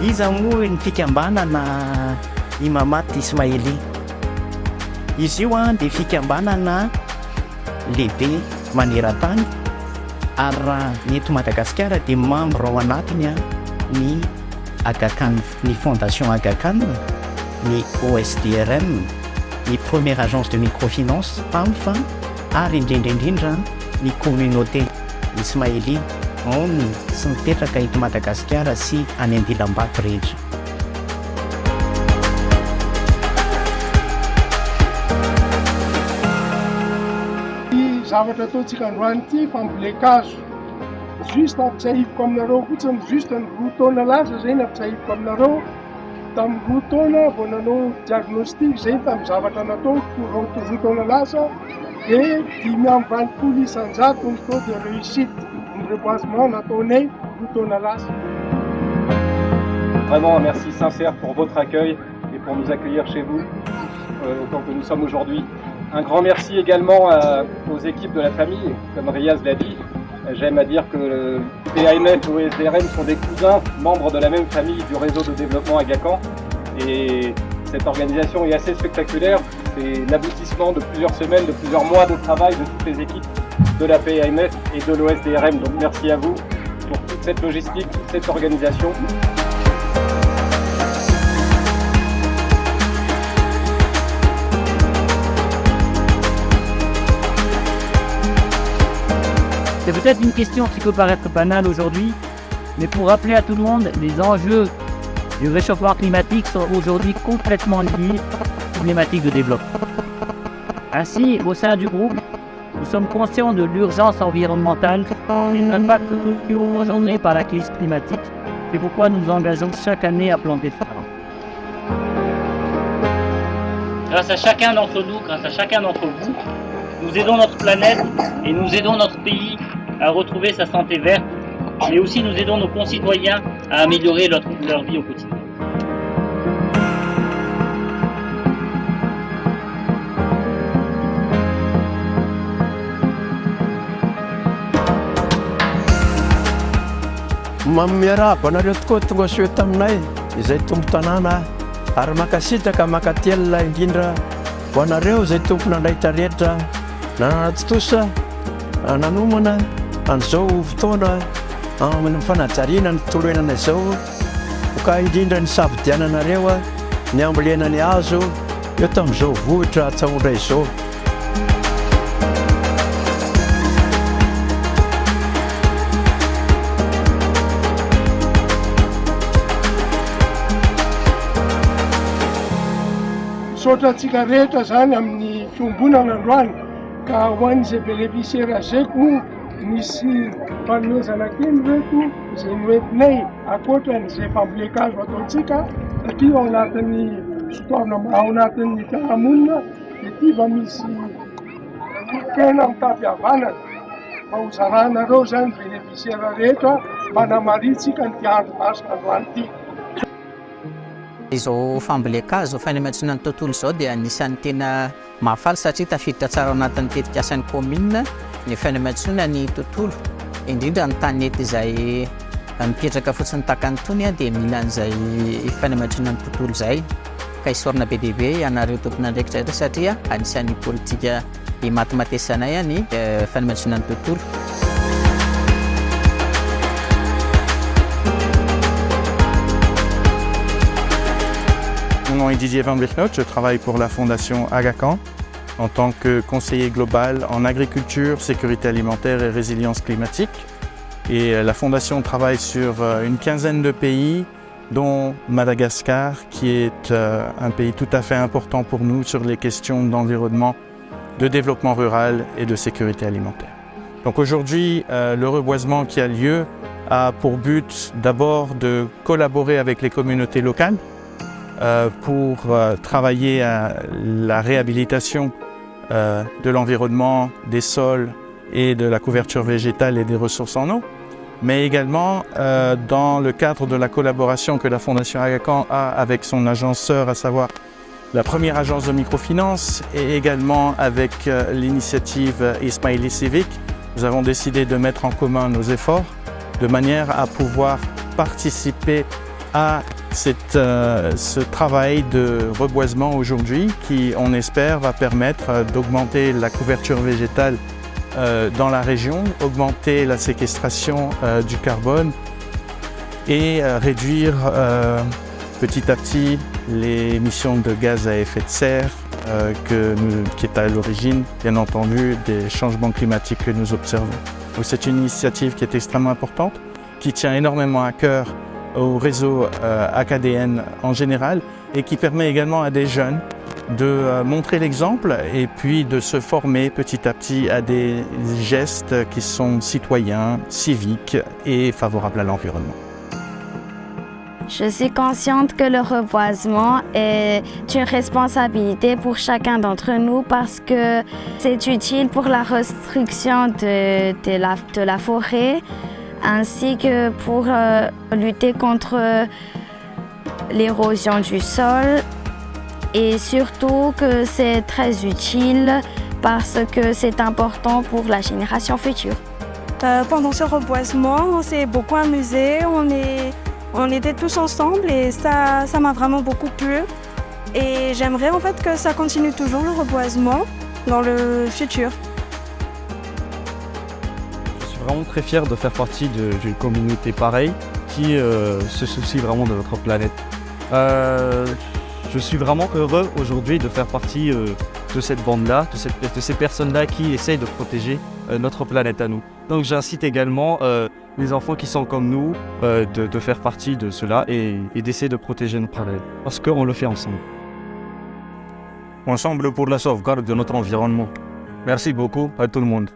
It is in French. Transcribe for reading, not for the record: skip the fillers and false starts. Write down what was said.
Iza moa ny fikambanana Imamaty Ismaily. Izy io dia fikambanana lehibe maneran-tany ary raha ny eto Madagasikara dia membre ao anatiny ny Aga Khan, ny fondation Aga Khan, ny OSDRM, ny première agence de microfinance PAMF ary indrindra ny communauté Ismaily ao ny sy mipetraka eto Madagasikara sy any Andilam-Bato rehetra. Zavatra ataontsika androany ity fambolekazo juste ampitsahifiko aminareo fotsiny, juste ny 2 taona lasa zay ny ampitsahifiko aminareo. Tamin'ny 2 taona vao nanao diagnostic zay tamin'ny zavatra natao 2 taona lasa dia 520 isan-jato ny taux de réussite ny reboisement nataonay 2 taona lasa. Vraiment un merci sincère pour votre accueil et pour nous accueillir chez vous autant que nous sommes aujourd'hui. Un grand merci également aux équipes de la famille, comme Riaz l'a dit. J'aime à dire que le PAMF et OSDRM sont des cousins, membres de la même famille du réseau de développement Aga Khan. Et cette organisation est assez spectaculaire. C'est l'aboutissement de plusieurs semaines, de plusieurs mois de travail de toutes les équipes de la PAMF et de l'OSDRM. Donc merci à vous pour toute cette logistique, toute cette organisation. C'est peut-être une question qui peut paraître banale aujourd'hui, mais pour rappeler à tout le monde, les enjeux du réchauffement climatique sont aujourd'hui complètement liés aux problématiques de développement. Ainsi, au sein du groupe, nous sommes conscients de l'urgence environnementale et de l'impact engendré par la crise climatique. C'est pourquoi nous nous engageons chaque année à planter des arbres. Grâce à chacun d'entre nous, grâce à chacun d'entre vous, nous aidons notre planète et nous aidons notre pays à retrouver sa santé verte, mais aussi nous aidons nos concitoyens à améliorer leur vie au quotidien. Miarahaba anareo tokoa tonga soa taminay izay tompo tanàna ary makasitraka makatielina indrindra ho anareo izay tompo nandraitra rehetra nananatotosa nanomana an'izao fotoana amin'ny fanajariana ny tontolo iainana izao ka indrindra ny safidiananareo ny ambolena ny hazo eo tamin'izao vohitra atsaondra izao. Misaotra antsika rehetra zany amin'ny fiombonana androany ka ho an'izay bénéficiaire azeko moa misy fanomezana kely reto izay noentinay ankoatran'izay fambolekazo ataontsika satria ao anatin'ny fotoana ao anatin'ny fiarahamonina dia tiva misy tena mitavy havanana mba ho zaranareo zany bénéficiaire rehetra mba namaritsika ny andro masina androany ity. Izao fambolekazo fanamatsina ny tontolo izao dia anisan'ny tena mahafaly satria tafiditra tsara ao anatin'ny tetikasan'ny commune ny fanamatsina ny tontolo indrindra ny tanety izay mipetraka fotsiny takanytony dia mila an'izay fanamatsina ny tontolo izay ka isorina be dia be ianareo tompona andraikitra rehetra satria anisan'ny politika matimatesanay ny fanamatsina ny tontolo. Mon nom est Didier Van Blechnot, je travaille pour la fondation Aga Khan en tant que conseiller global en agriculture, sécurité alimentaire et résilience climatique. Et la fondation travaille sur une quinzaine de pays, dont Madagascar, qui est un pays tout à fait important pour nous sur les questions d'environnement, de développement rural et de sécurité alimentaire. Donc aujourd'hui, le reboisement qui a lieu a pour but d'abord de collaborer avec les communautés locales pour travailler à la réhabilitation de l'environnement, des sols et de la couverture végétale et des ressources en eau, mais également dans le cadre de la collaboration que la Fondation Aga Khan a avec son agence sœur, à savoir la première agence de microfinance, et également avec l'initiative Ismaily Civic. Nous avons décidé de mettre en commun nos efforts de manière à pouvoir participer à ce travail de reboisement aujourd'hui qui, on espère, va permettre d'augmenter la couverture végétale dans la région, augmenter la séquestration du carbone et réduire petit à petit les émissions de gaz à effet de serre qui est à l'origine, bien entendu, des changements climatiques que nous observons. Donc c'est une initiative qui est extrêmement importante, qui tient énormément à cœur au réseau acadéen en général et qui permet également à des jeunes de montrer l'exemple et puis de se former petit à petit à des gestes qui sont citoyens, civiques et favorables à l'environnement. Je suis consciente que le reboisement est une responsabilité pour chacun d'entre nous parce que c'est utile pour la restriction de la forêt ainsi que pour lutter contre l'érosion du sol et surtout que c'est très utile parce que c'est important pour la génération future. Pendant ce reboisement, on s'est beaucoup amusé, on était tous ensemble et ça m'a vraiment beaucoup plu. Et j'aimerais en fait que ça continue toujours le reboisement dans le futur. Je suis vraiment très fier de faire partie d'une communauté pareille qui se soucie vraiment de notre planète. Je suis vraiment heureux aujourd'hui de faire partie de cette bande-là, de ces personnes-là qui essayent de protéger notre planète à nous. Donc j'incite également les enfants qui sont comme nous de faire partie de cela et d'essayer de protéger notre planète, parce qu'on le fait ensemble. Ensemble pour la sauvegarde de notre environnement. Merci beaucoup à tout le monde.